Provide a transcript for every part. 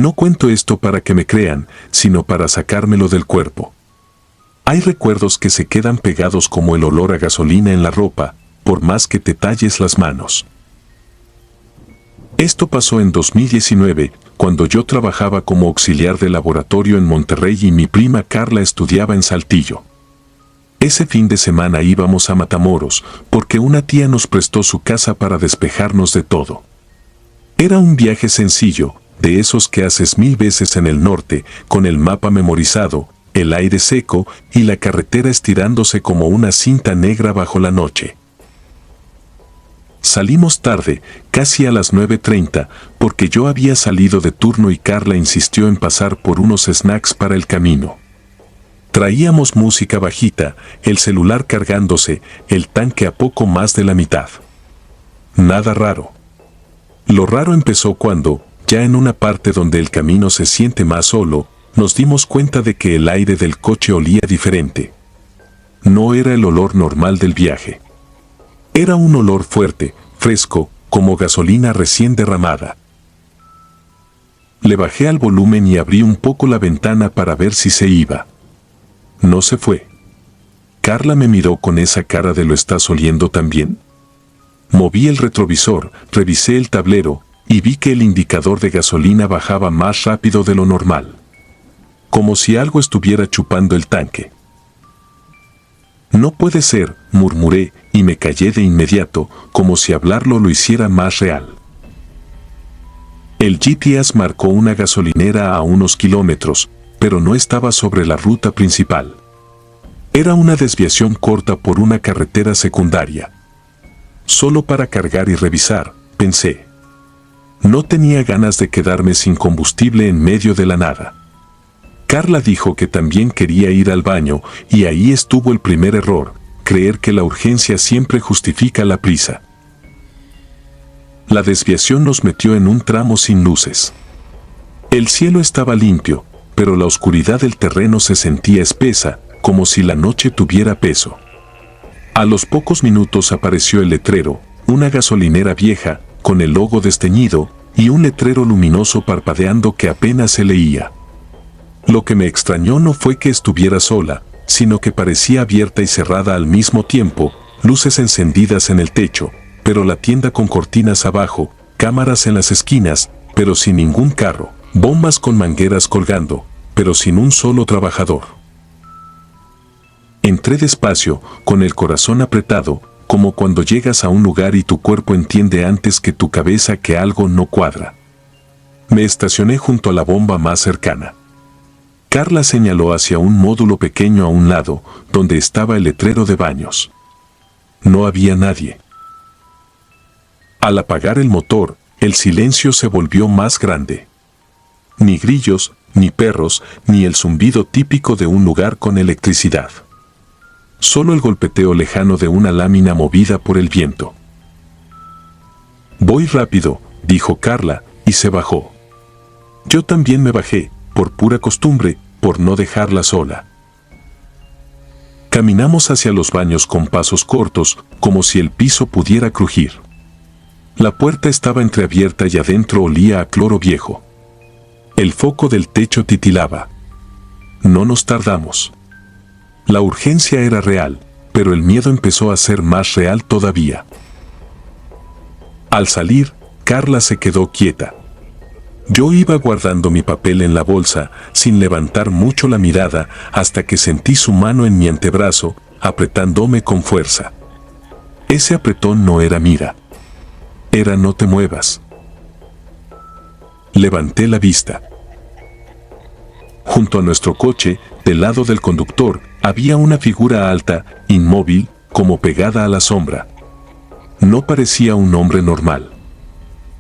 No cuento esto para que me crean, sino para sacármelo del cuerpo. Hay recuerdos que se quedan pegados como el olor a gasolina en la ropa, por más que te talles las manos. Esto pasó en 2019, cuando yo trabajaba como auxiliar de laboratorio en Monterrey y mi prima Carla estudiaba en Saltillo. Ese fin de semana íbamos a Matamoros, porque una tía nos prestó su casa para despejarnos de todo. Era un viaje sencillo, de esos que haces 1000 veces en el norte, con el mapa memorizado, el aire seco y la carretera estirándose como una cinta negra bajo la noche. Salimos tarde, casi a las 9:30, porque yo había salido de turno y Carla insistió en pasar por unos snacks para el camino. Traíamos música bajita, el celular cargándose, el tanque a poco más de la mitad. Nada raro. Lo raro empezó cuando, ya en una parte donde el camino se siente más solo, nos dimos cuenta de que el aire del coche olía diferente. No era el olor normal del viaje. Era un olor fuerte, fresco, como gasolina recién derramada. Le bajé al volumen y abrí un poco la ventana para ver si se iba. No se fue. Carla me miró con esa cara de ¿lo estás oliendo también? Moví el retrovisor, revisé el tablero, y vi que el indicador de gasolina bajaba más rápido de lo normal. Como si algo estuviera chupando el tanque. No puede ser, murmuré, y me callé de inmediato, como si hablarlo lo hiciera más real. El GPS marcó una gasolinera a unos kilómetros, pero no estaba sobre la ruta principal. Era una desviación corta por una carretera secundaria. Solo para cargar y revisar, pensé. No tenía ganas de quedarme sin combustible en medio de la nada. Carla dijo que también quería ir al baño, y ahí estuvo el primer error, creer que la urgencia siempre justifica la prisa. La desviación nos metió en un tramo sin luces. El cielo estaba limpio, pero la oscuridad del terreno se sentía espesa, como si la noche tuviera peso. A los pocos minutos apareció el letrero, una gasolinera vieja, con el logo desteñido, y un letrero luminoso parpadeando que apenas se leía. Lo que me extrañó no fue que estuviera sola, sino que parecía abierta y cerrada al mismo tiempo, luces encendidas en el techo, pero la tienda con cortinas abajo, cámaras en las esquinas, pero sin ningún carro, bombas con mangueras colgando, pero sin un solo trabajador. Entré despacio, con el corazón apretado, como cuando llegas a un lugar y tu cuerpo entiende antes que tu cabeza que algo no cuadra. Me estacioné junto a la bomba más cercana. Carla señaló hacia un módulo pequeño a un lado, donde estaba el letrero de baños. No había nadie. Al apagar el motor, el silencio se volvió más grande. Ni grillos, ni perros, ni el zumbido típico de un lugar con electricidad. Solo el golpeteo lejano de una lámina movida por el viento. Voy rápido, dijo Carla, y se bajó. Yo también me bajé, por pura costumbre, por no dejarla sola. Caminamos hacia los baños con pasos cortos, como si el piso pudiera crujir. La puerta estaba entreabierta y adentro olía a cloro viejo. El foco del techo titilaba. No nos tardamos. La urgencia era real, pero el miedo empezó a ser más real todavía. Al salir, Carla se quedó quieta. Yo iba guardando mi papel en la bolsa, sin levantar mucho la mirada, hasta que sentí su mano en mi antebrazo, apretándome con fuerza. Ese apretón no era mira. Era no te muevas. Levanté la vista. Junto a nuestro coche, del lado del conductor, había una figura alta, inmóvil, como pegada a la sombra. No parecía un hombre normal.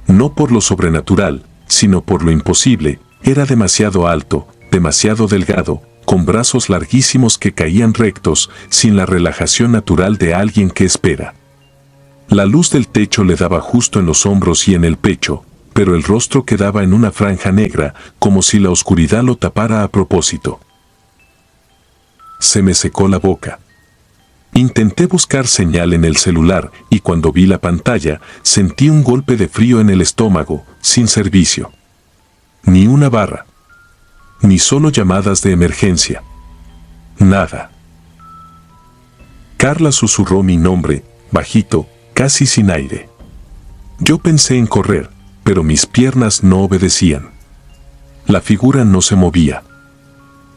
No por lo sobrenatural, sino por lo imposible, era demasiado alto, demasiado delgado, con brazos larguísimos que caían rectos, sin la relajación natural de alguien que espera. La luz del techo le daba justo en los hombros y en el pecho, pero el rostro quedaba en una franja negra, como si la oscuridad lo tapara a propósito. Se me secó la boca. Intenté buscar señal en el celular y cuando vi la pantalla, sentí un golpe de frío en el estómago, sin servicio. Ni una barra. Ni solo llamadas de emergencia. Nada. Carla susurró mi nombre, bajito, casi sin aire. Yo pensé en correr, pero mis piernas no obedecían. La figura no se movía.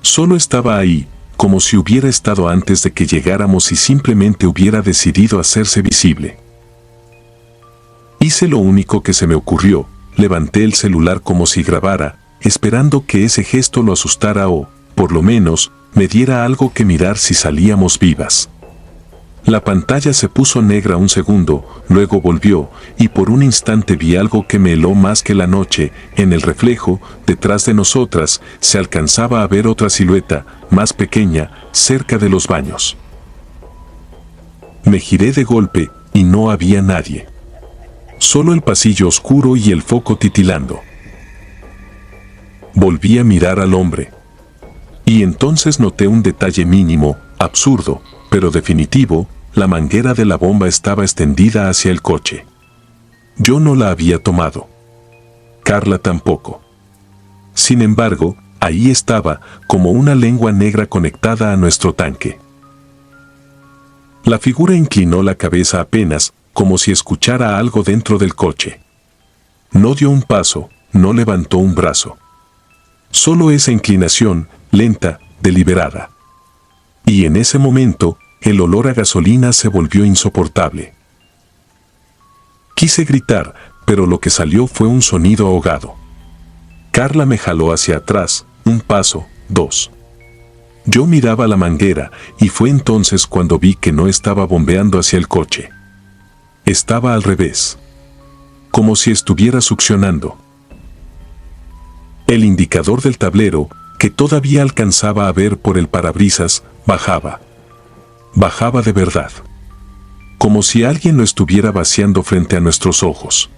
Solo estaba ahí, como si hubiera estado antes de que llegáramos y simplemente hubiera decidido hacerse visible. Hice lo único que se me ocurrió, levanté el celular como si grabara, esperando que ese gesto lo asustara o, por lo menos, me diera algo que mirar si salíamos vivas. La pantalla se puso negra un segundo, luego volvió, y por un instante vi algo que me heló más que la noche. En el reflejo, detrás de nosotras, se alcanzaba a ver otra silueta, más pequeña, cerca de los baños. Me giré de golpe, y no había nadie. Solo el pasillo oscuro y el foco titilando. Volví a mirar al hombre. Y entonces noté un detalle mínimo, absurdo, pero definitivo. La manguera de la bomba estaba extendida hacia el coche. Yo no la había tomado. Carla tampoco. Sin embargo, ahí estaba, como una lengua negra conectada a nuestro tanque. La figura inclinó la cabeza apenas, como si escuchara algo dentro del coche. No dio un paso, no levantó un brazo. Solo esa inclinación, lenta, deliberada. Y en ese momento, el olor a gasolina se volvió insoportable. Quise gritar, pero lo que salió fue un sonido ahogado. Carla me jaló hacia atrás, un paso, dos. Yo miraba la manguera, y fue entonces cuando vi que no estaba bombeando hacia el coche. Estaba al revés. Como si estuviera succionando. El indicador del tablero, que todavía alcanzaba a ver por el parabrisas, bajaba. Bajaba de verdad. Como si alguien lo estuviera vaciando frente a nuestros ojos.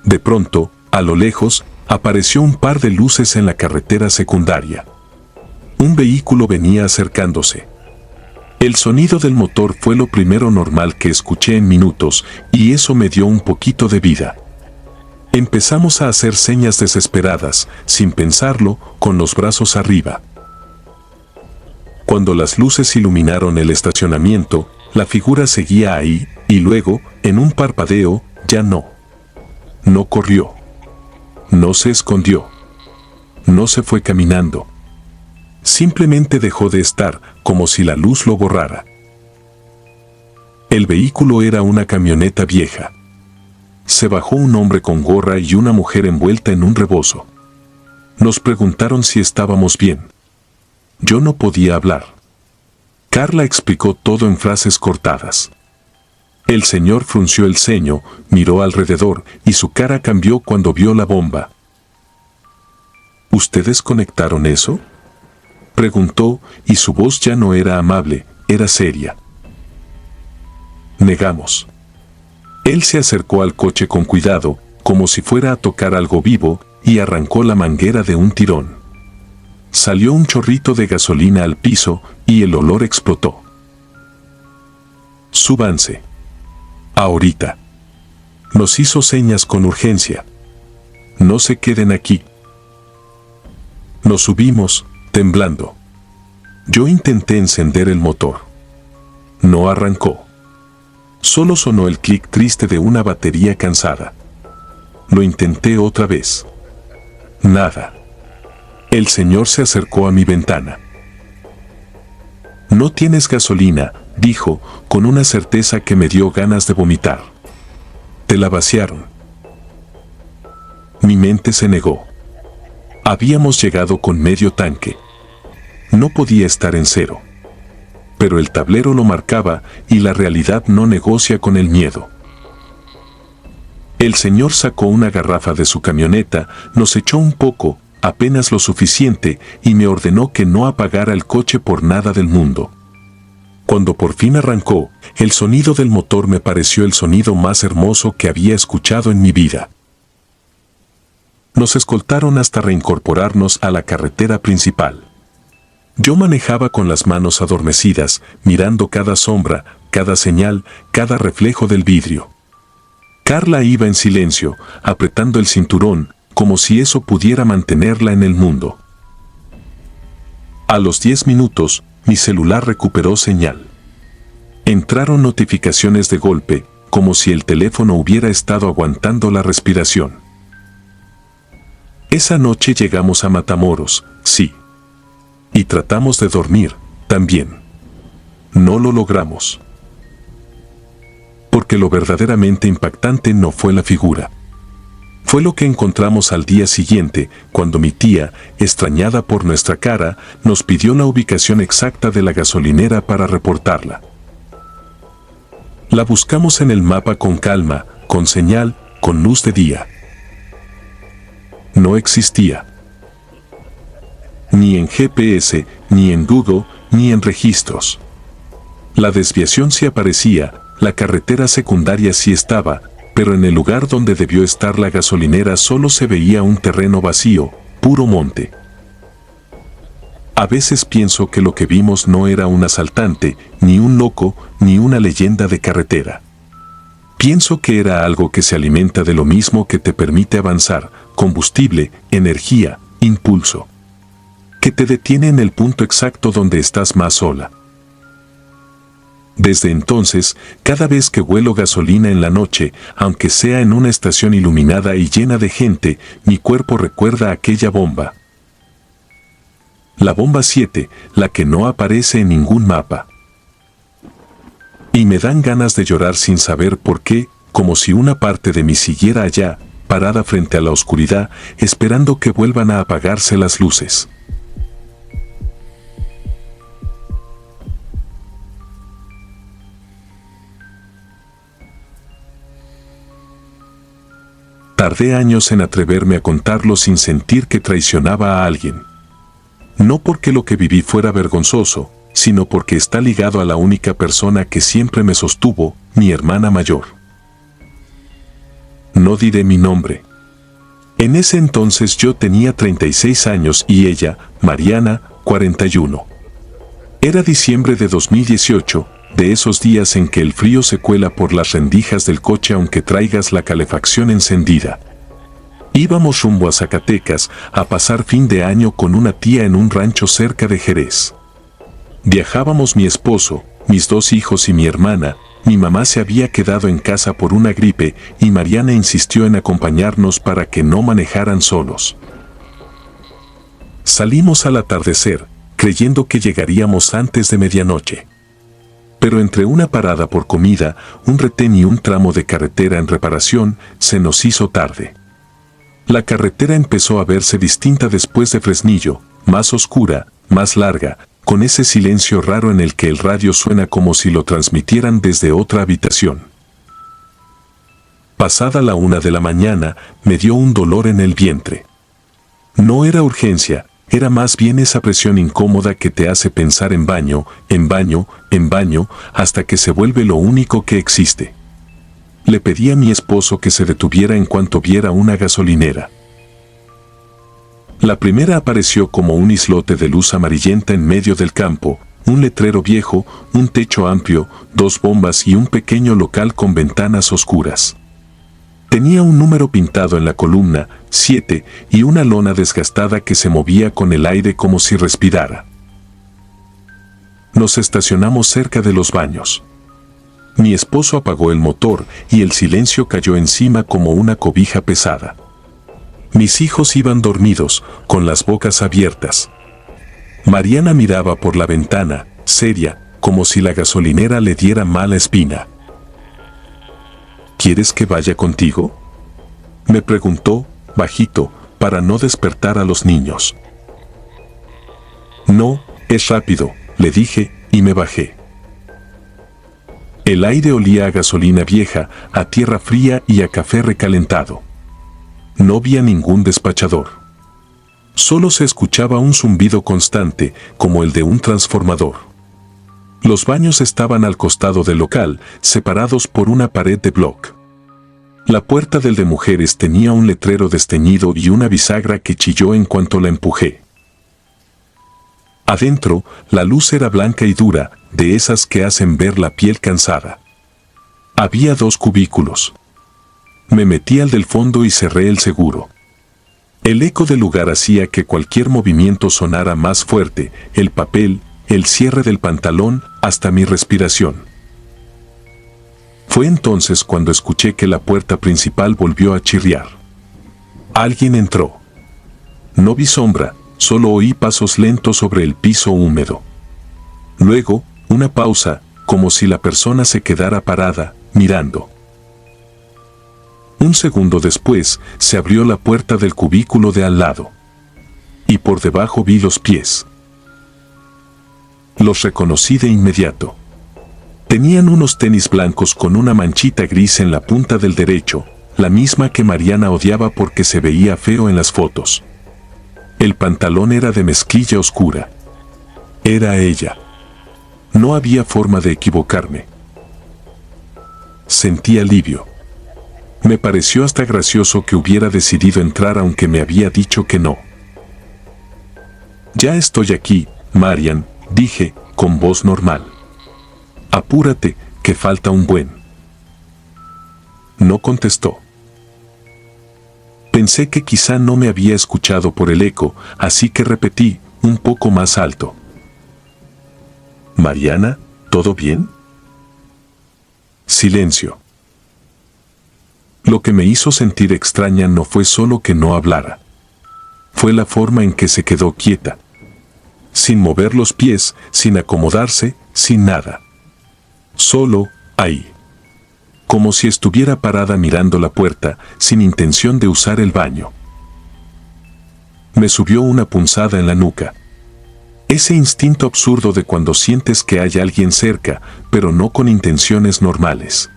De pronto, a lo lejos, apareció un par de luces en la carretera secundaria. Un vehículo venía acercándose. El sonido del motor fue lo primero normal que escuché en minutos, y eso me dio un poquito de vida. Empezamos a hacer señas desesperadas, sin pensarlo, con los brazos arriba. Cuando las luces iluminaron el estacionamiento, la figura seguía ahí, y luego, en un parpadeo, ya no. No corrió. No se escondió. No se fue caminando. Simplemente dejó de estar, como si la luz lo borrara. El vehículo era una camioneta vieja. Se bajó un hombre con gorra y una mujer envuelta en un rebozo. Nos preguntaron si estábamos bien. Yo no podía hablar. Carla explicó todo en frases cortadas. El señor frunció el ceño, miró alrededor, y su cara cambió cuando vio la bomba. ¿Ustedes conectaron eso?, preguntó, y su voz ya no era amable, era seria. Negamos. Él se acercó al coche con cuidado, como si fuera a tocar algo vivo, y arrancó la manguera de un tirón. Salió un chorrito de gasolina al piso, y el olor explotó. Súbanse. Ahorita. Nos hizo señas con urgencia. No se queden aquí. Nos subimos, temblando. Yo intenté encender el motor. No arrancó. Solo sonó el clic triste de una batería cansada. Lo intenté otra vez. Nada. El señor se acercó a mi ventana. «No tienes gasolina», dijo, con una certeza que me dio ganas de vomitar. «Te la vaciaron». Mi mente se negó. Habíamos llegado con medio tanque. No podía estar en cero. Pero el tablero lo marcaba, y la realidad no negocia con el miedo. El señor sacó una garrafa de su camioneta, nos echó un poco, apenas lo suficiente, y me ordenó que no apagara el coche por nada del mundo. Cuando por fin arrancó, el sonido del motor me pareció el sonido más hermoso que había escuchado en mi vida. Nos escoltaron hasta reincorporarnos a la carretera principal. Yo manejaba con las manos adormecidas, mirando cada sombra, cada señal, cada reflejo del vidrio. Carla iba en silencio, apretando el cinturón, como si eso pudiera mantenerla en el mundo. A los 10 minutos, mi celular recuperó señal. Entraron notificaciones de golpe, como si el teléfono hubiera estado aguantando la respiración. Esa noche llegamos a Matamoros, sí. Y tratamos de dormir, también. No lo logramos. Porque lo verdaderamente impactante no fue la figura. Fue lo que encontramos al día siguiente, cuando mi tía, extrañada por nuestra cara, nos pidió la ubicación exacta de la gasolinera para reportarla. La buscamos en el mapa con calma, con señal, con luz de día. No existía. Ni en GPS, ni en Google, ni en registros. La desviación sí aparecía, la carretera secundaria sí estaba, pero en el lugar donde debió estar la gasolinera solo se veía un terreno vacío, puro monte. A veces pienso que lo que vimos no era un asaltante, ni un loco, ni una leyenda de carretera. Pienso que era algo que se alimenta de lo mismo que te permite avanzar, combustible, energía, impulso. Que te detiene en el punto exacto donde estás más sola. Desde entonces, cada vez que huelo gasolina en la noche, aunque sea en una estación iluminada y llena de gente, mi cuerpo recuerda aquella bomba. La bomba 7, la que no aparece en ningún mapa. Y me dan ganas de llorar sin saber por qué, como si una parte de mí siguiera allá, parada frente a la oscuridad, esperando que vuelvan a apagarse las luces. Tardé años en atreverme a contarlo sin sentir que traicionaba a alguien. No porque lo que viví fuera vergonzoso, sino porque está ligado a la única persona que siempre me sostuvo, mi hermana mayor. No diré mi nombre. En ese entonces yo tenía 36 años y ella, Mariana, 41. Era diciembre de 2018, de esos días en que el frío se cuela por las rendijas del coche aunque traigas la calefacción encendida. Íbamos rumbo a Zacatecas a pasar fin de año con una tía en un rancho cerca de Jerez. Viajábamos mi esposo, mis 2 hijos y mi hermana. Mi mamá se había quedado en casa por una gripe y Mariana insistió en acompañarnos para que no manejaran solos. Salimos al atardecer, creyendo que llegaríamos antes de medianoche. Pero entre una parada por comida, un retén y un tramo de carretera en reparación, se nos hizo tarde. La carretera empezó a verse distinta después de Fresnillo, más oscura, más larga, con ese silencio raro en el que el radio suena como si lo transmitieran desde otra habitación. Pasada la 1 de la mañana, me dio un dolor en el vientre. No era urgencia, era más bien esa presión incómoda que te hace pensar en baño, en baño, en baño, hasta que se vuelve lo único que existe. Le pedí a mi esposo que se detuviera en cuanto viera una gasolinera. La primera apareció como un islote de luz amarillenta en medio del campo, un letrero viejo, un techo amplio, 2 bombas y un pequeño local con ventanas oscuras. Tenía un número pintado en la columna, 7, y una lona desgastada que se movía con el aire como si respirara. Nos estacionamos cerca de los baños. Mi esposo apagó el motor y el silencio cayó encima como una cobija pesada. Mis hijos iban dormidos, con las bocas abiertas. Mariana miraba por la ventana, seria, como si la gasolinera le diera mala espina. ¿Quieres que vaya contigo?, me preguntó, bajito, para no despertar a los niños. No, es rápido, le dije, y me bajé. El aire olía a gasolina vieja, a tierra fría y a café recalentado. No vi a ningún despachador. Solo se escuchaba un zumbido constante, como el de un transformador. Los baños estaban al costado del local, separados por una pared de bloc. La puerta del de mujeres tenía un letrero desteñido y una bisagra que chilló en cuanto la empujé. Adentro, la luz era blanca y dura, de esas que hacen ver la piel cansada. Había 2 cubículos. Me metí al del fondo y cerré el seguro. El eco del lugar hacía que cualquier movimiento sonara más fuerte, el papel, el cierre del pantalón, hasta mi respiración. Fue entonces cuando escuché que la puerta principal volvió a chirriar. Alguien entró. No vi sombra, solo oí pasos lentos sobre el piso húmedo. Luego, una pausa, como si la persona se quedara parada, mirando. Un segundo después, se abrió la puerta del cubículo de al lado. Y por debajo vi los pies. Los reconocí de inmediato. Tenían unos tenis blancos con una manchita gris en la punta del derecho, la misma que Mariana odiaba porque se veía feo en las fotos. El pantalón era de mezclilla oscura. Era ella. No había forma de equivocarme. Sentí alivio. Me pareció hasta gracioso que hubiera decidido entrar aunque me había dicho que no. Ya estoy aquí, Marian, dije, con voz normal. Apúrate, que falta un buen. No contestó. Pensé que quizá no me había escuchado por el eco, así que repetí, un poco más alto. Mariana, ¿todo bien? Silencio. Lo que me hizo sentir extraña no fue solo que no hablara. Fue la forma en que se quedó quieta. Sin mover los pies, sin acomodarse, sin nada. Solo, ahí. Como si estuviera parada mirando la puerta, sin intención de usar el baño. Me subió una punzada en la nuca. Ese instinto absurdo de cuando sientes que hay alguien cerca, pero no con intenciones normales.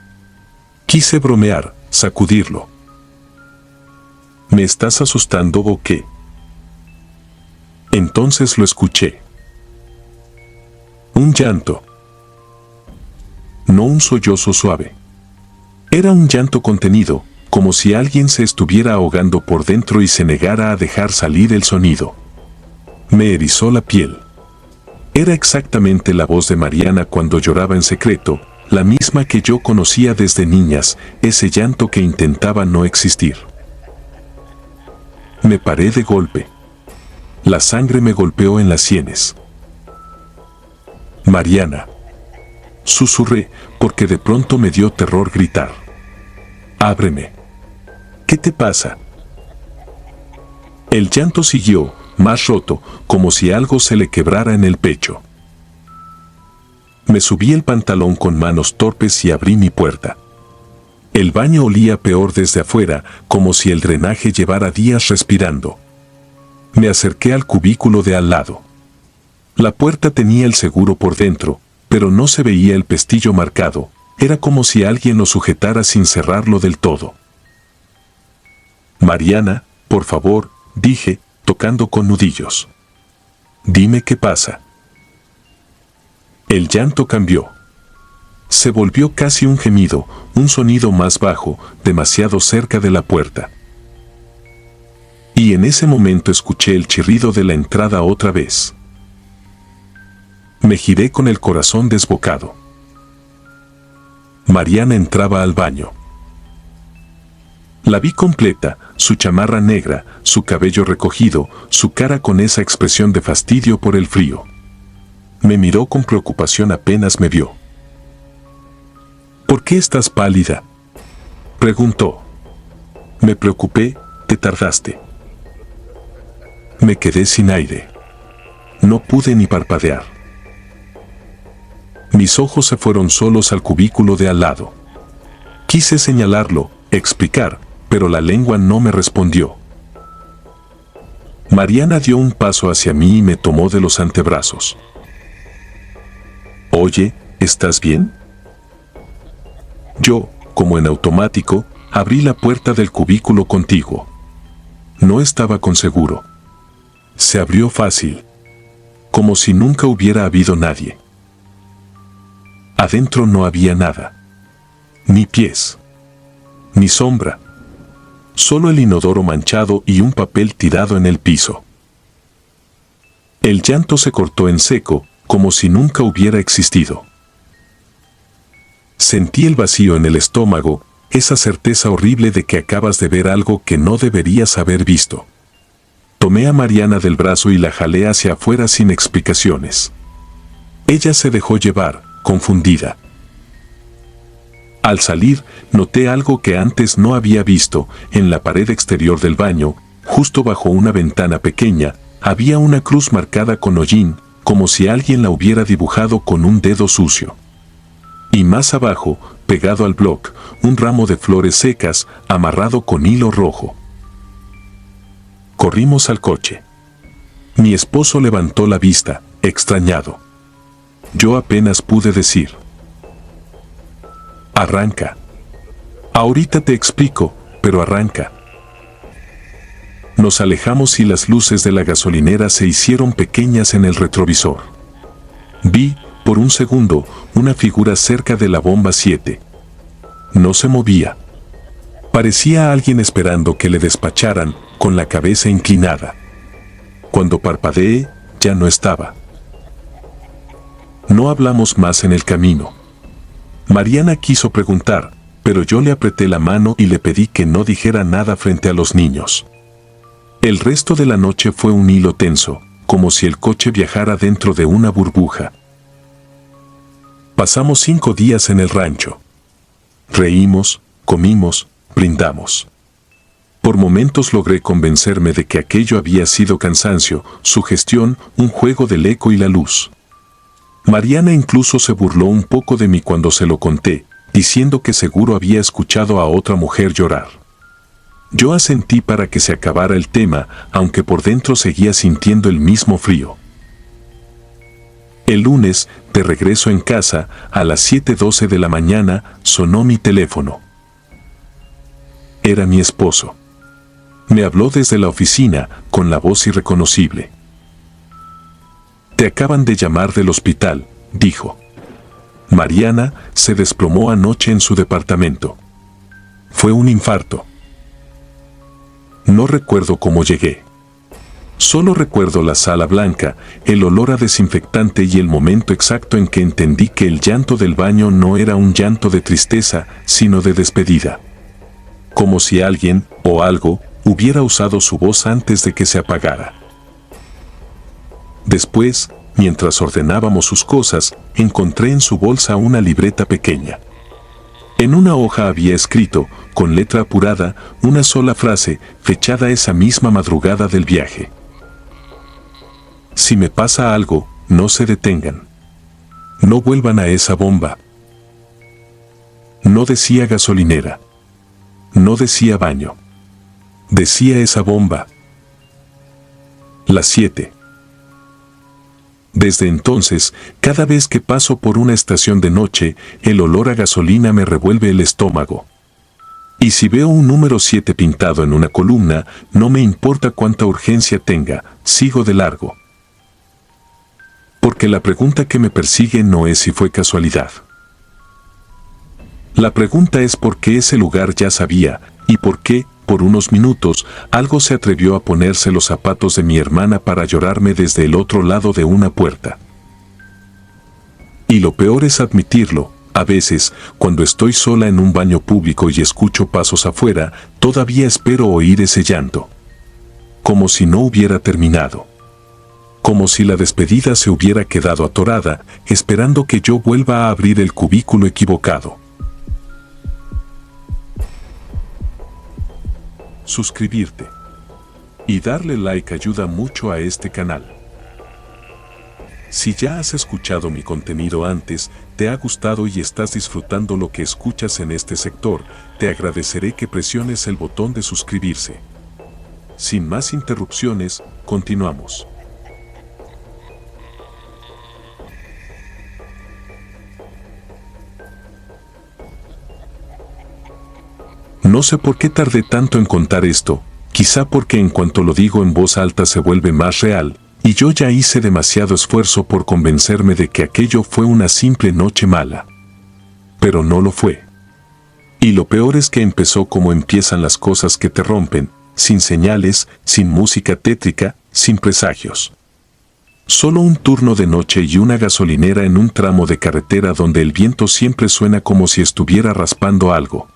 Quise bromear, sacudirlo. ¿Me estás asustando o qué? Entonces lo escuché. Un llanto. No un sollozo suave. Era un llanto contenido, como si alguien se estuviera ahogando por dentro y se negara a dejar salir el sonido. Me erizó la piel. Era exactamente la voz de Mariana cuando lloraba en secreto, la misma que yo conocía desde niñas, ese llanto que intentaba no existir. Me paré de golpe. La sangre me golpeó en las sienes. Mariana. Susurré, porque de pronto me dio terror gritar. Ábreme. ¿Qué te pasa? El llanto siguió, más roto, como si algo se le quebrara en el pecho. Me subí el pantalón con manos torpes y abrí mi puerta. El baño olía peor desde afuera, como si el drenaje llevara días respirando. Me acerqué al cubículo de al lado. La puerta tenía el seguro por dentro, pero no se veía el pestillo marcado, era como si alguien lo sujetara sin cerrarlo del todo. Mariana, por favor, dije, tocando con nudillos. Dime qué pasa. El llanto cambió. Se volvió casi un gemido, un sonido más bajo, demasiado cerca de la puerta. Y en ese momento escuché el chirrido de la entrada otra vez. Me giré con el corazón desbocado. Mariana entraba al baño. La vi completa, su chamarra negra, su cabello recogido, su cara con esa expresión de fastidio por el frío. Me miró con preocupación apenas me vio. ¿Por qué estás pálida?, preguntó. Me preocupé, te tardaste. Me quedé sin aire. No pude ni parpadear. Mis ojos se fueron solos al cubículo de al lado. Quise señalarlo, explicar, pero la lengua no me respondió. Mariana dio un paso hacia mí y me tomó de los antebrazos. Oye, ¿estás bien? Yo, como en automático, abrí la puerta del cubículo contiguo. No estaba con seguro. Se abrió fácil, como si nunca hubiera habido nadie. Adentro no había nada. Ni pies. Ni sombra. Solo el inodoro manchado y un papel tirado en el piso. El llanto se cortó en seco, como si nunca hubiera existido. Sentí el vacío en el estómago, esa certeza horrible de que acabas de ver algo que no deberías haber visto. Tomé a Mariana del brazo y la jalé hacia afuera sin explicaciones. Ella se dejó llevar, confundida. Al salir, noté algo que antes no había visto. En la pared exterior del baño, justo bajo una ventana pequeña, había una cruz marcada con hollín, como si alguien la hubiera dibujado con un dedo sucio. Y más abajo, pegado al bloc, un ramo de flores secas, amarrado con hilo rojo. Corrimos al coche. Mi esposo levantó la vista, extrañado. Yo apenas pude decir: arranca. Ahorita te explico, pero arranca. Nos alejamos y las luces de la gasolinera se hicieron pequeñas en el retrovisor. Vi, por un segundo, una figura cerca de la bomba 7. No se movía. Parecía alguien esperando que le despacharan, con la cabeza inclinada. Cuando parpadeé, ya no estaba. No hablamos más en el camino. Mariana quiso preguntar, pero yo le apreté la mano y le pedí que no dijera nada frente a los niños. El resto de la noche fue un hilo tenso, como si el coche viajara dentro de una burbuja. Pasamos 5 días en el rancho. Reímos, comimos, brindamos. Por momentos logré convencerme de que aquello había sido cansancio, sugestión, un juego del eco y la luz. Mariana incluso se burló un poco de mí cuando se lo conté, diciendo que seguro había escuchado a otra mujer llorar. Yo asentí para que se acabara el tema, aunque por dentro seguía sintiendo el mismo frío. El lunes, de regreso en casa, a las 7:12 de la mañana, sonó mi teléfono. Era mi esposo. Me habló desde la oficina, con la voz irreconocible. Te acaban de llamar del hospital, dijo. Mariana se desplomó anoche en su departamento. Fue un infarto. No recuerdo cómo llegué. Solo recuerdo la sala blanca, el olor a desinfectante y el momento exacto en que entendí que el llanto del baño no era un llanto de tristeza, sino de despedida. Como si alguien, o algo, hubiera usado su voz antes de que se apagara. Después, mientras ordenábamos sus cosas, encontré en su bolsa una libreta pequeña. En una hoja había escrito, con letra apurada, una sola frase, fechada esa misma madrugada del viaje. Si me pasa algo, no se detengan. No vuelvan a esa bomba. No decía gasolinera. No decía baño. Decía esa bomba. Las 7. Desde entonces, cada vez que paso por una estación de noche, el olor a gasolina me revuelve el estómago. Y si veo un número 7 pintado en una columna, no me importa cuánta urgencia tenga, sigo de largo. Porque la pregunta que me persigue no es si fue casualidad. La pregunta es por qué ese lugar ya sabía, y por qué, por unos minutos, algo se atrevió a ponerse los zapatos de mi hermana para llorarme desde el otro lado de una puerta. Y lo peor es admitirlo, a veces, cuando estoy sola en un baño público y escucho pasos afuera, todavía espero oír ese llanto. Como si no hubiera terminado. Como si la despedida se hubiera quedado atorada, esperando que yo vuelva a abrir el cubículo equivocado. Suscribirte y darle like ayuda mucho a este canal. Si ya has escuchado mi contenido antes, te ha gustado y estás disfrutando lo que escuchas en este sector, te agradeceré que presiones el botón de suscribirse. Sin más interrupciones, continuamos. No sé por qué tardé tanto en contar esto, quizá porque en cuanto lo digo en voz alta se vuelve más real, y yo ya hice demasiado esfuerzo por convencerme de que aquello fue una simple noche mala. Pero no lo fue. Y lo peor es que empezó como empiezan las cosas que te rompen, sin señales, sin música tétrica, sin presagios. Solo un turno de noche y una gasolinera en un tramo de carretera donde el viento siempre suena como si estuviera raspando algo.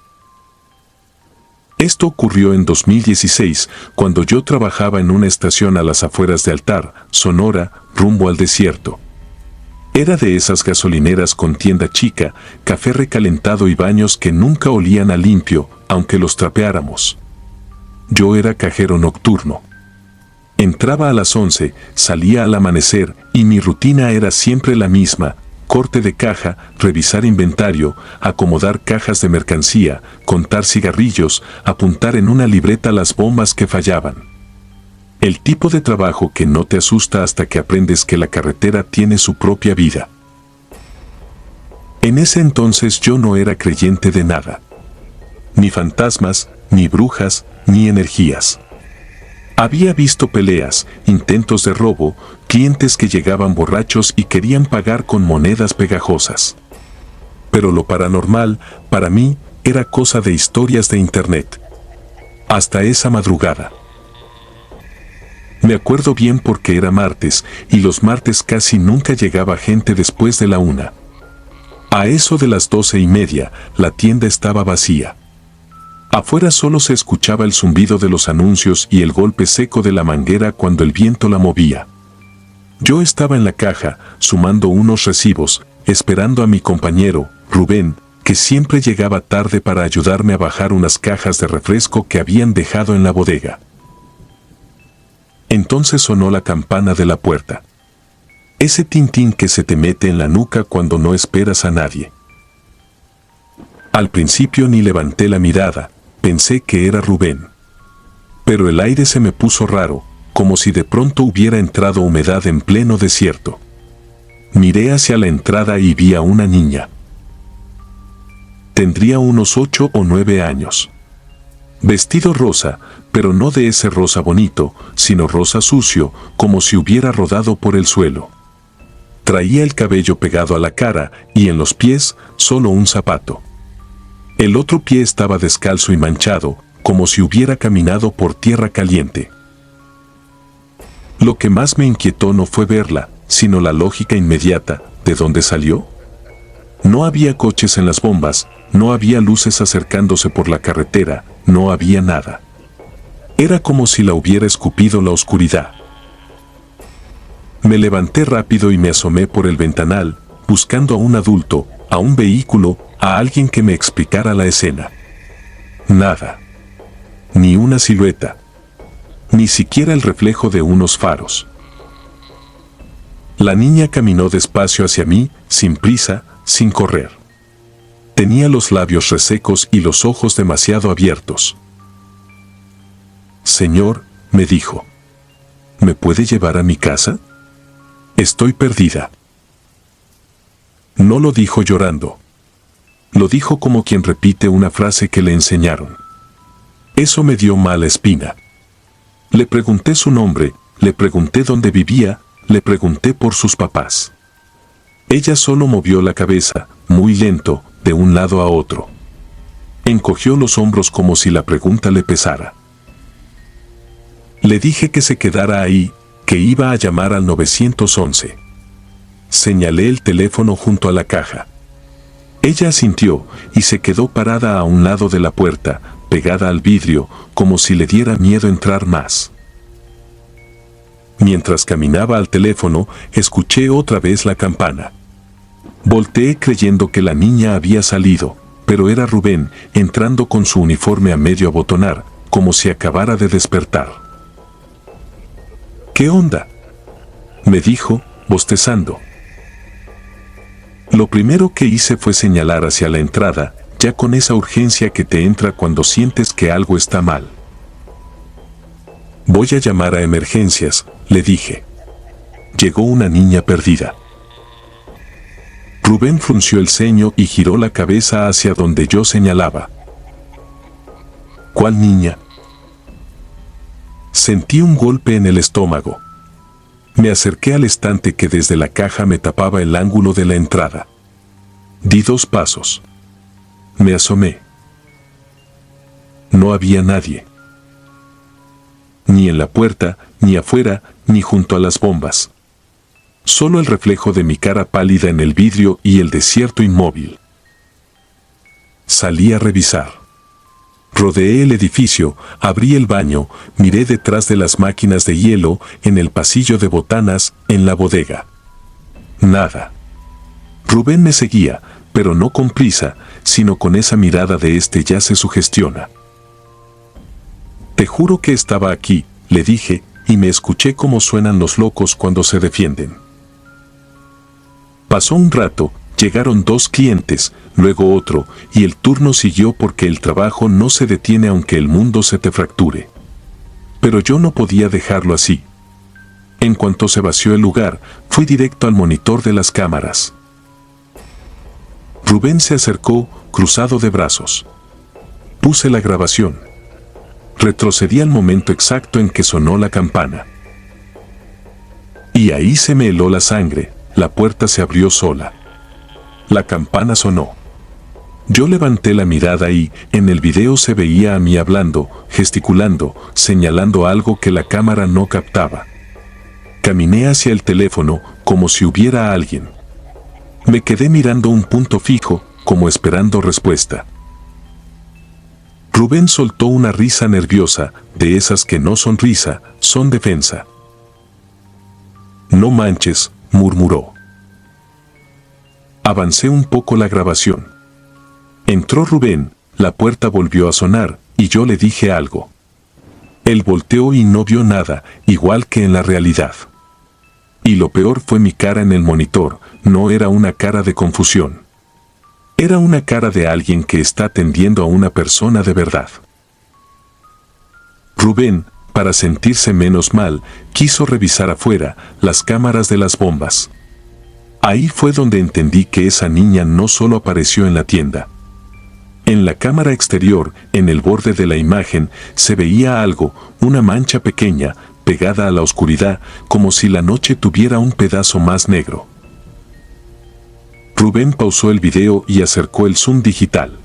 Esto ocurrió en 2016, cuando yo trabajaba en una estación a las afueras de Altar, Sonora, rumbo al desierto. Era de esas gasolineras con tienda chica, café recalentado y baños que nunca olían a limpio, aunque los trapeáramos. Yo era cajero nocturno. Entraba a las 11, salía al amanecer y mi rutina era siempre la misma: corte de caja, revisar inventario, acomodar cajas de mercancía, contar cigarrillos, apuntar en una libreta las bombas que fallaban. El tipo de trabajo que no te asusta hasta que aprendes que la carretera tiene su propia vida. En ese entonces yo no era creyente de nada. Ni fantasmas, ni brujas, ni energías. Había visto peleas, intentos de robo, clientes que llegaban borrachos y querían pagar con monedas pegajosas. Pero lo paranormal, para mí, era cosa de historias de internet. Hasta esa madrugada. Me acuerdo bien porque era martes, y los martes casi nunca llegaba gente después de la 1. A eso de las 12:30, la tienda estaba vacía. Afuera solo se escuchaba el zumbido de los anuncios y el golpe seco de la manguera cuando el viento la movía. Yo estaba en la caja, sumando unos recibos, esperando a mi compañero, Rubén, que siempre llegaba tarde para ayudarme a bajar unas cajas de refresco que habían dejado en la bodega. Entonces sonó la campana de la puerta. Ese tintín que se te mete en la nuca cuando no esperas a nadie. Al principio ni levanté la mirada, pensé que era Rubén. Pero el aire se me puso raro, como si de pronto hubiera entrado humedad en pleno desierto. Miré hacia la entrada y vi a una niña. Tendría unos 8 o 9 años. Vestido rosa, pero no de ese rosa bonito, sino rosa sucio, como si hubiera rodado por el suelo. Traía el cabello pegado a la cara y en los pies solo un zapato. El otro pie estaba descalzo y manchado, como si hubiera caminado por tierra caliente. Lo que más me inquietó no fue verla, sino la lógica inmediata: ¿de dónde salió? No había coches en las bombas, no había luces acercándose por la carretera, no había nada. Era como si la hubiera escupido la oscuridad. Me levanté rápido y me asomé por el ventanal, buscando a un adulto, a un vehículo, a alguien que me explicara la escena. Nada. Ni una silueta. Ni siquiera el reflejo de unos faros. La niña caminó despacio hacia mí, sin prisa, sin correr. Tenía los labios resecos y los ojos demasiado abiertos. «Señor», me dijo, «¿me puede llevar a mi casa? Estoy perdida». No lo dijo llorando. Lo dijo como quien repite una frase que le enseñaron. Eso me dio mala espina. Le pregunté su nombre, le pregunté dónde vivía, le pregunté por sus papás. Ella solo movió la cabeza, muy lento, de un lado a otro. Encogió los hombros como si la pregunta le pesara. Le dije que se quedara ahí, que iba a llamar al 911. Señalé el teléfono junto a la caja. Ella asintió y se quedó parada a un lado de la puerta, pegada al vidrio, como si le diera miedo entrar más. Mientras caminaba al teléfono, escuché otra vez la campana. Volteé creyendo que la niña había salido, pero era Rubén, entrando con su uniforme a medio abotonar, como si acabara de despertar. «¿Qué onda?», me dijo, bostezando. Lo primero que hice fue señalar hacia la entrada, ya con esa urgencia que te entra cuando sientes que algo está mal. «Voy a llamar a emergencias», le dije. «Llegó una niña perdida». Rubén frunció el ceño y giró la cabeza hacia donde yo señalaba. «¿Cuál niña?». Sentí un golpe en el estómago. Me acerqué al estante que desde la caja me tapaba el ángulo de la entrada. Di 2 pasos. Me asomé. No había nadie. Ni en la puerta, ni afuera, ni junto a las bombas. Solo el reflejo de mi cara pálida en el vidrio y el desierto inmóvil. Salí a revisar. Rodeé el edificio, abrí el baño, miré detrás de las máquinas de hielo, en el pasillo de botanas, en la bodega. Nada. Rubén me seguía, pero no con prisa, sino con esa mirada de ya se sugestiona. Te juro que estaba aquí, le dije, y me escuché cómo suenan los locos cuando se defienden. Pasó un rato, llegaron 2 clientes, luego otro, y el turno siguió porque el trabajo no se detiene aunque el mundo se te fracture. Pero yo no podía dejarlo así. En cuanto se vació el lugar, fui directo al monitor de las cámaras. Rubén se acercó, cruzado de brazos. Puse la grabación. Retrocedí al momento exacto en que sonó la campana. Y ahí se me heló la sangre, la puerta se abrió sola. La campana sonó. Yo levanté la mirada y, en el video se veía a mí hablando, gesticulando, señalando algo que la cámara no captaba. Caminé hacia el teléfono, como si hubiera alguien. Me quedé mirando un punto fijo, como esperando respuesta. Rubén soltó una risa nerviosa, de esas que no son risa, son defensa. No manches, murmuró. Avancé un poco la grabación. Entró Rubén, la puerta volvió a sonar, y yo le dije algo. Él volteó y no vio nada, igual que en la realidad. Y lo peor fue mi cara en el monitor, no era una cara de confusión. Era una cara de alguien que está atendiendo a una persona de verdad. Rubén, para sentirse menos mal, quiso revisar afuera las cámaras de las bombas. Ahí fue donde entendí que esa niña no solo apareció en la tienda. En la cámara exterior, en el borde de la imagen, se veía algo, una mancha pequeña, pegada a la oscuridad, como si la noche tuviera un pedazo más negro. Rubén pausó el video y acercó el zoom digital.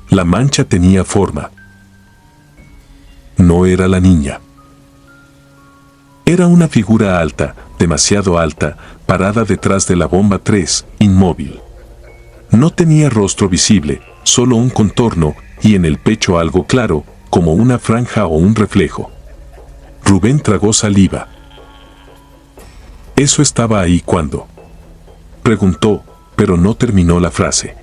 La mancha tenía forma. No era la niña. Era una figura alta, demasiado alta, parada detrás de la bomba 3, inmóvil. No tenía rostro visible, solo un contorno, y en el pecho algo claro, como una franja o un reflejo. Rubén tragó saliva. ¿Eso estaba ahí cuando? Preguntó, pero no terminó la frase.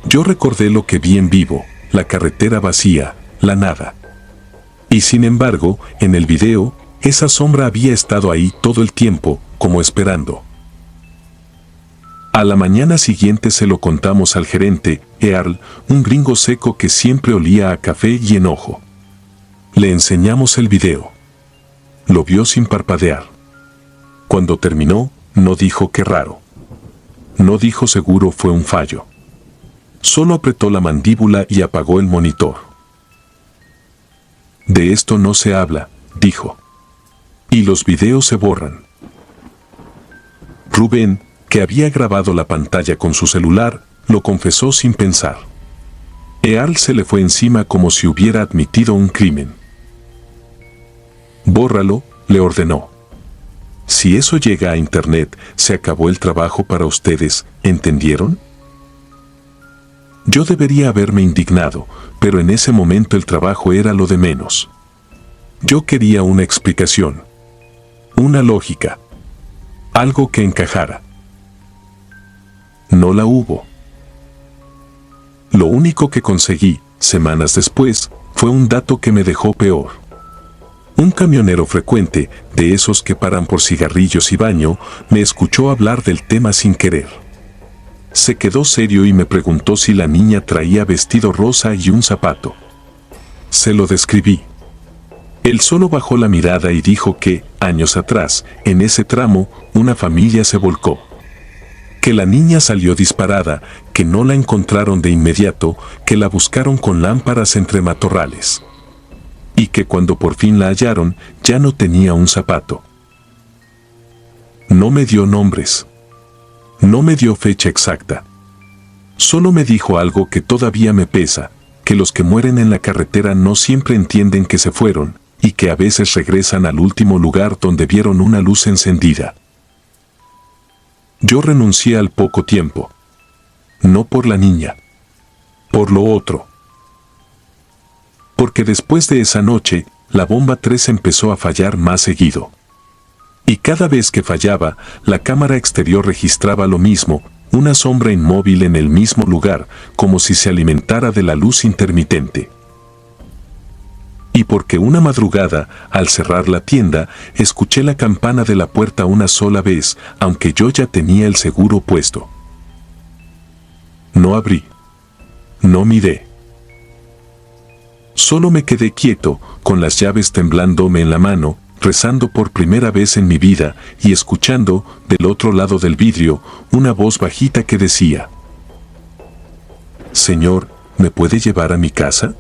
Yo recordé lo que vi en vivo, la carretera vacía, la nada. Y sin embargo, en el video, esa sombra había estado ahí todo el tiempo, como esperando. A la mañana siguiente se lo contamos al gerente, Earl, un gringo seco que siempre olía a café y enojo. Le enseñamos el video. Lo vio sin parpadear. Cuando terminó, no dijo qué raro. No dijo seguro fue un fallo. Solo apretó la mandíbula y apagó el monitor. De esto no se habla, dijo. Y los videos se borran. Rubén, que había grabado la pantalla con su celular, lo confesó sin pensar. Earl se le fue encima como si hubiera admitido un crimen. Bórralo, le ordenó. Si eso llega a internet, se acabó el trabajo para ustedes, ¿entendieron? Yo debería haberme indignado, pero en ese momento el trabajo era lo de menos. Yo quería una explicación. Una lógica. Algo que encajara. No la hubo. Lo único que conseguí, semanas después, fue un dato que me dejó peor. Un camionero frecuente, de esos que paran por cigarrillos y baño, me escuchó hablar del tema sin querer. Se quedó serio y me preguntó si la niña traía vestido rosa y un zapato. Se lo describí. Él solo bajó la mirada y dijo que, años atrás, en ese tramo, una familia se volcó. Que la niña salió disparada, que no la encontraron de inmediato, que la buscaron con lámparas entre matorrales. Y que cuando por fin la hallaron, ya no tenía un zapato. No me dio nombres. No me dio fecha exacta. Solo me dijo algo que todavía me pesa, que los que mueren en la carretera no siempre entienden que se fueron, y que a veces regresan al último lugar donde vieron una luz encendida. Yo renuncié al poco tiempo. No por la niña. Por lo otro. Porque después de esa noche, la bomba 3 empezó a fallar más seguido. Y cada vez que fallaba, la cámara exterior registraba lo mismo, una sombra inmóvil en el mismo lugar, como si se alimentara de la luz intermitente. Y porque una madrugada, al cerrar la tienda, escuché la campana de la puerta una sola vez, aunque yo ya tenía el seguro puesto. No abrí. No miré. Solo me quedé quieto, con las llaves temblándome en la mano, rezando por primera vez en mi vida y escuchando, del otro lado del vidrio, una voz bajita que decía: «Señor, ¿me puede llevar a mi casa?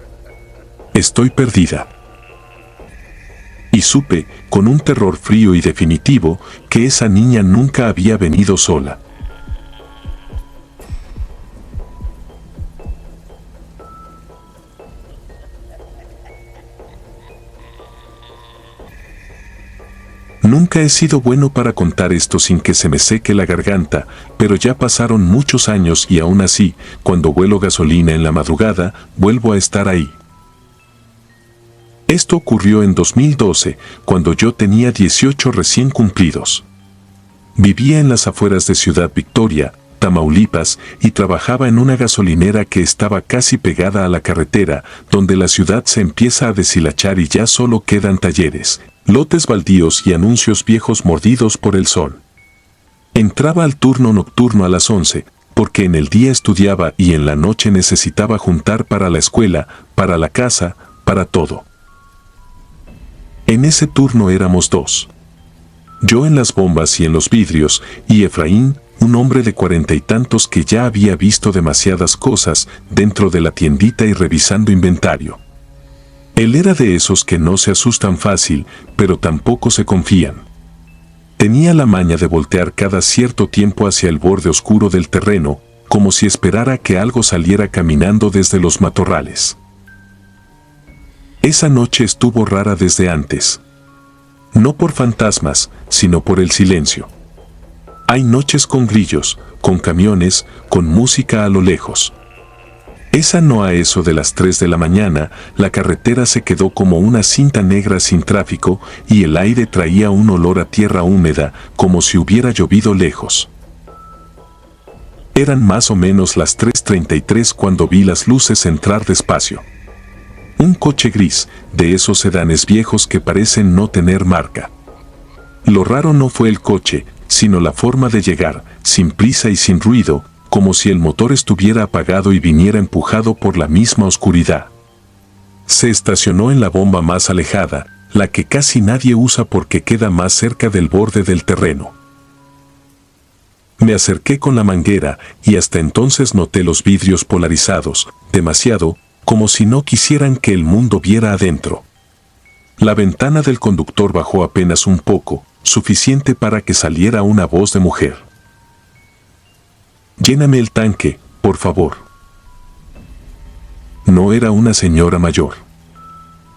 Estoy perdida». Y supe, con un terror frío y definitivo, que esa niña nunca había venido sola. Nunca he sido bueno para contar esto sin que se me seque la garganta, pero ya pasaron muchos años y aún así, cuando huelo gasolina en la madrugada, vuelvo a estar ahí. Esto ocurrió en 2012, cuando yo tenía 18 recién cumplidos. Vivía en las afueras de Ciudad Victoria, Tamaulipas, y trabajaba en una gasolinera que estaba casi pegada a la carretera, donde la ciudad se empieza a deshilachar y ya solo quedan talleres, lotes baldíos y anuncios viejos mordidos por el sol. Entraba al turno nocturno a las 11, porque en el día estudiaba y en la noche necesitaba juntar para la escuela, para la casa, para todo. En ese turno éramos dos. Yo en las bombas y en los vidrios, y Efraín, un hombre de 40 y tantos que ya había visto demasiadas cosas dentro de la tiendita y revisando inventario. Él era de esos que no se asustan fácil, pero tampoco se confían. Tenía la maña de voltear cada cierto tiempo hacia el borde oscuro del terreno, como si esperara que algo saliera caminando desde los matorrales. Esa noche estuvo rara desde antes. No por fantasmas, sino por el silencio. Hay noches con grillos, con camiones, con música a lo lejos. Esa no, a eso de las 3 de la mañana, la carretera se quedó como una cinta negra sin tráfico y el aire traía un olor a tierra húmeda, como si hubiera llovido lejos. Eran más o menos las 3:33 cuando vi las luces entrar despacio. Un coche gris, de esos sedanes viejos que parecen no tener marca. Lo raro no fue el coche, sino la forma de llegar, sin prisa y sin ruido, como si el motor estuviera apagado y viniera empujado por la misma oscuridad. Se estacionó en la bomba más alejada, la que casi nadie usa porque queda más cerca del borde del terreno. Me acerqué con la manguera y hasta entonces noté los vidrios polarizados, demasiado, como si no quisieran que el mundo viera adentro. La ventana del conductor bajó apenas un poco, suficiente para que saliera una voz de mujer. «Lléname el tanque, por favor». No era una señora mayor.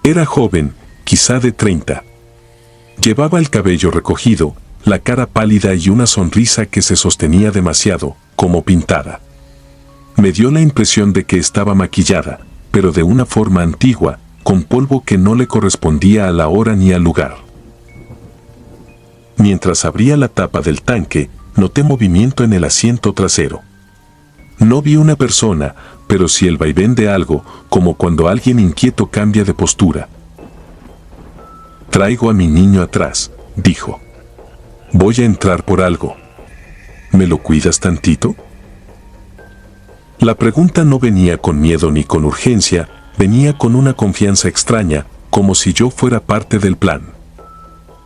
Era joven, quizá de 30. Llevaba el cabello recogido, la cara pálida y una sonrisa que se sostenía demasiado, como pintada. Me dio la impresión de que estaba maquillada, pero de una forma antigua, con polvo que no le correspondía a la hora ni al lugar. Mientras abría la tapa del tanque, noté movimiento en el asiento trasero. No vi una persona, pero sí el vaivén de algo, como cuando alguien inquieto cambia de postura. «Traigo a mi niño atrás», dijo. «Voy a entrar por algo. ¿Me lo cuidas tantito?». La pregunta no venía con miedo ni con urgencia, venía con una confianza extraña, como si yo fuera parte del plan.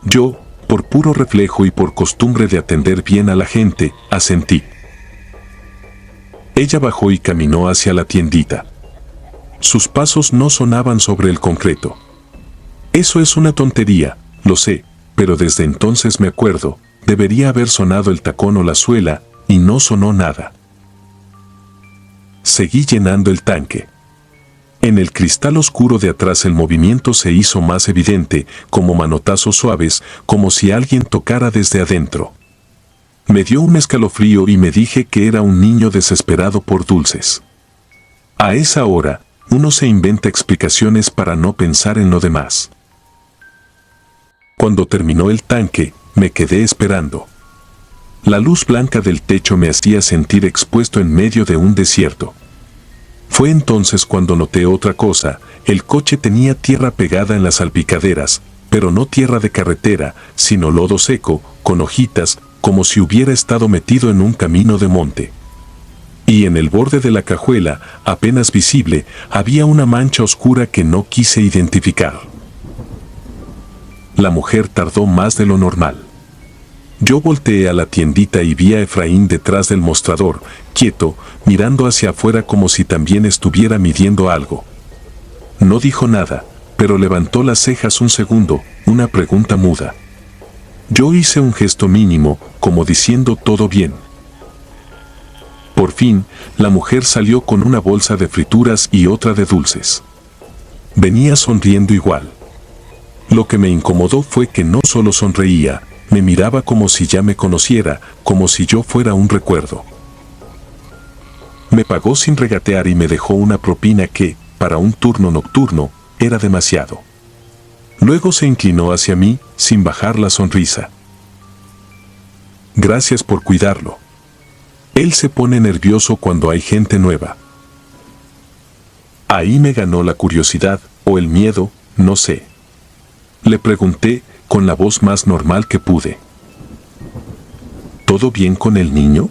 Yo, por puro reflejo y por costumbre de atender bien a la gente, asentí. Ella bajó y caminó hacia la tiendita. Sus pasos no sonaban sobre el concreto. Eso es una tontería, lo sé, pero desde entonces me acuerdo, debería haber sonado el tacón o la suela, y no sonó nada. Seguí llenando el tanque. En el cristal oscuro de atrás el movimiento se hizo más evidente, como manotazos suaves, como si alguien tocara desde adentro. Me dio un escalofrío y me dije que era un niño desesperado por dulces. A esa hora, uno se inventa explicaciones para no pensar en lo demás. Cuando terminó el tanque, me quedé esperando. La luz blanca del techo me hacía sentir expuesto en medio de un desierto. Fue entonces cuando noté otra cosa: el coche tenía tierra pegada en las salpicaderas, pero no tierra de carretera, sino lodo seco, con hojitas, como si hubiera estado metido en un camino de monte. Y en el borde de la cajuela, apenas visible, había una mancha oscura que no quise identificar. La mujer tardó más de lo normal. Yo volteé a la tiendita y vi a Efraín detrás del mostrador, quieto, mirando hacia afuera como si también estuviera midiendo algo. No dijo nada, pero levantó las cejas un segundo, una pregunta muda. Yo hice un gesto mínimo, como diciendo todo bien. Por fin, la mujer salió con una bolsa de frituras y otra de dulces. Venía sonriendo igual. Lo que me incomodó fue que no solo sonreía, me miraba como si ya me conociera, como si yo fuera un recuerdo. Me pagó sin regatear y me dejó una propina que, para un turno nocturno, era demasiado. Luego se inclinó hacia mí, sin bajar la sonrisa. Gracias por cuidarlo. Él se pone nervioso cuando hay gente nueva. Ahí me ganó la curiosidad, o el miedo, no sé. Le pregunté, con la voz más normal que pude. ¿Todo bien con el niño?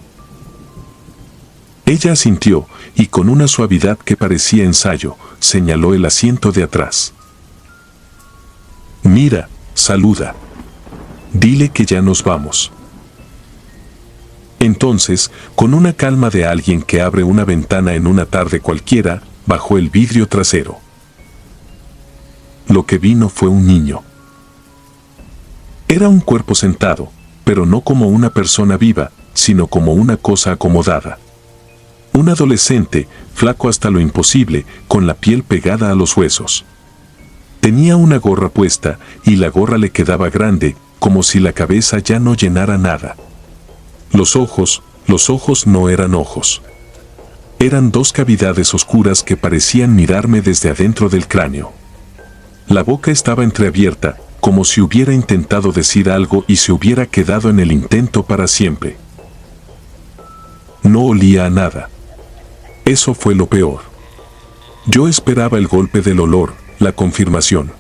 Ella asintió, y con una suavidad que parecía ensayo, señaló el asiento de atrás. Mira, saluda. Dile que ya nos vamos. Entonces, con una calma de alguien que abre una ventana en una tarde cualquiera, bajó el vidrio trasero. Lo que vino fue un niño. Era un cuerpo sentado, pero no como una persona viva, sino como una cosa acomodada. Un adolescente, flaco hasta lo imposible, con la piel pegada a los huesos. Tenía una gorra puesta, y la gorra le quedaba grande, como si la cabeza ya no llenara nada. Los ojos no eran ojos. Eran dos cavidades oscuras que parecían mirarme desde adentro del cráneo. La boca estaba entreabierta, como si hubiera intentado decir algo y se hubiera quedado en el intento para siempre. No olía a nada. Eso fue lo peor. Yo esperaba el golpe del olor, la confirmación.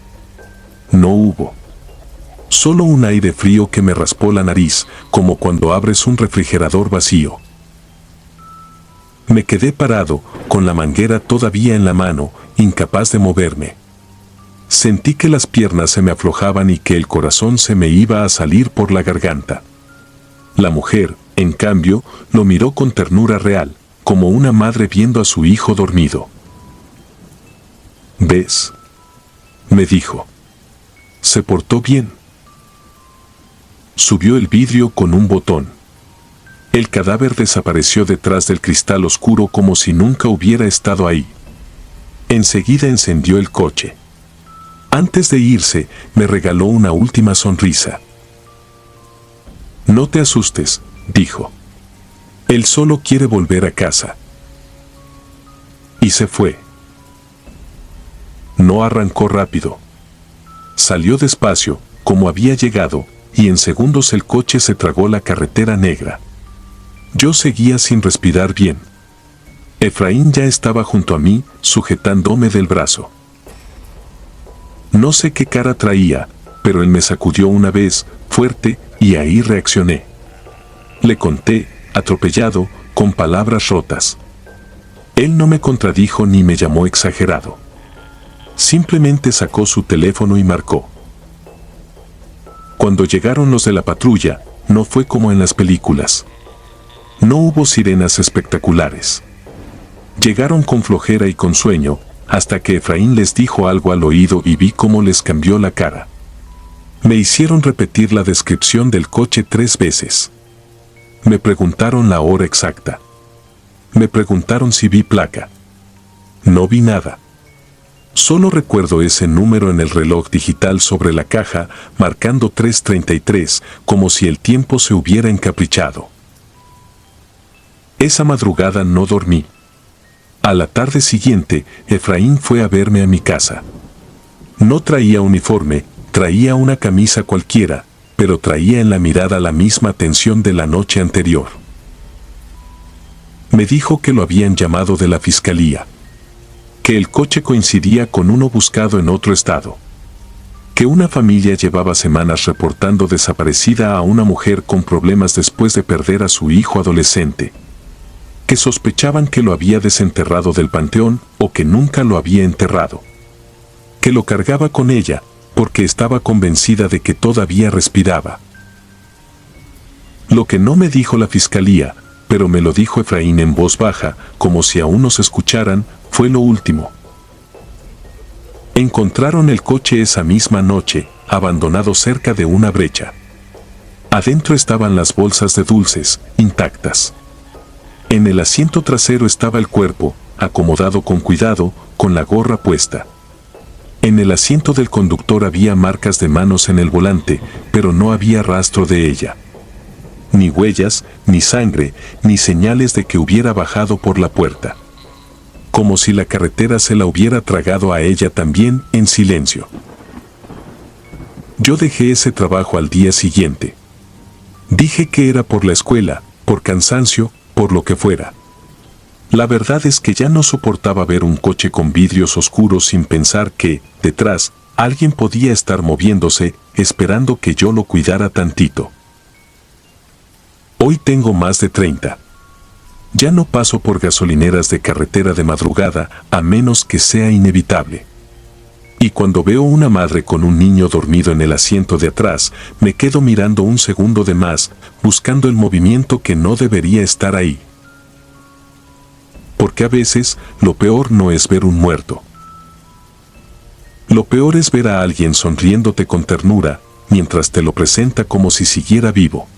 No hubo. Solo un aire frío que me raspó la nariz, como cuando abres un refrigerador vacío. Me quedé parado, con la manguera todavía en la mano, incapaz de moverme. Sentí que las piernas se me aflojaban y que el corazón se me iba a salir por la garganta. La mujer, en cambio, lo miró con ternura real, como una madre viendo a su hijo dormido. ¿Ves?, me dijo. Se portó bien. Subió el vidrio con un botón. El cadáver desapareció detrás del cristal oscuro como si nunca hubiera estado ahí. Enseguida encendió el coche. Antes de irse, me regaló una última sonrisa. No te asustes, dijo. Él solo quiere volver a casa. Y se fue. No arrancó rápido. Salió despacio, como había llegado, y en segundos el coche se tragó la carretera negra. Yo seguía sin respirar bien. Efraín ya estaba junto a mí, sujetándome del brazo. No sé qué cara traía, pero él me sacudió una vez, fuerte, y ahí reaccioné. Le conté, atropellado, con palabras rotas. Él no me contradijo ni me llamó exagerado. Simplemente sacó su teléfono y marcó. Cuando llegaron los de la patrulla, no fue como en las películas. No hubo sirenas espectaculares. Llegaron con flojera y con sueño, hasta que Efraín les dijo algo al oído y vi cómo les cambió la cara. Me hicieron repetir la descripción del coche 3 veces. Me preguntaron la hora exacta. Me preguntaron si vi placa. No vi nada. Solo recuerdo ese número en el reloj digital sobre la caja, marcando 3:33, como si el tiempo se hubiera encaprichado. Esa madrugada no dormí. A la tarde siguiente, Efraín fue a verme a mi casa. No traía uniforme, traía una camisa cualquiera, pero traía en la mirada la misma tensión de la noche anterior. Me dijo que lo habían llamado de la fiscalía, que el coche coincidía con uno buscado en otro estado, que una familia llevaba semanas reportando desaparecida a una mujer con problemas después de perder a su hijo adolescente, que sospechaban que lo había desenterrado del panteón o que nunca lo había enterrado, que lo cargaba con ella porque estaba convencida de que todavía respiraba. Lo que no me dijo la fiscalía, pero me lo dijo Efraín en voz baja, como si aún nos escucharan, fue lo último. Encontraron el coche esa misma noche, abandonado cerca de una brecha. Adentro estaban las bolsas de dulces, intactas. En el asiento trasero estaba el cuerpo, acomodado con cuidado, con la gorra puesta. En el asiento del conductor había marcas de manos en el volante, pero no había rastro de ella. Ni huellas, ni sangre, ni señales de que hubiera bajado por la puerta. Como si la carretera se la hubiera tragado a ella también, en silencio. Yo dejé ese trabajo al día siguiente. Dije que era por la escuela, por cansancio, por lo que fuera. La verdad es que ya no soportaba ver un coche con vidrios oscuros sin pensar que, detrás, alguien podía estar moviéndose, esperando que yo lo cuidara tantito. Hoy tengo más de 30. Ya no paso por gasolineras de carretera de madrugada, a menos que sea inevitable. Y cuando veo una madre con un niño dormido en el asiento de atrás, me quedo mirando un segundo de más, buscando el movimiento que no debería estar ahí. Porque a veces, lo peor no es ver un muerto. Lo peor es ver a alguien sonriéndote con ternura, mientras te lo presenta como si siguiera vivo.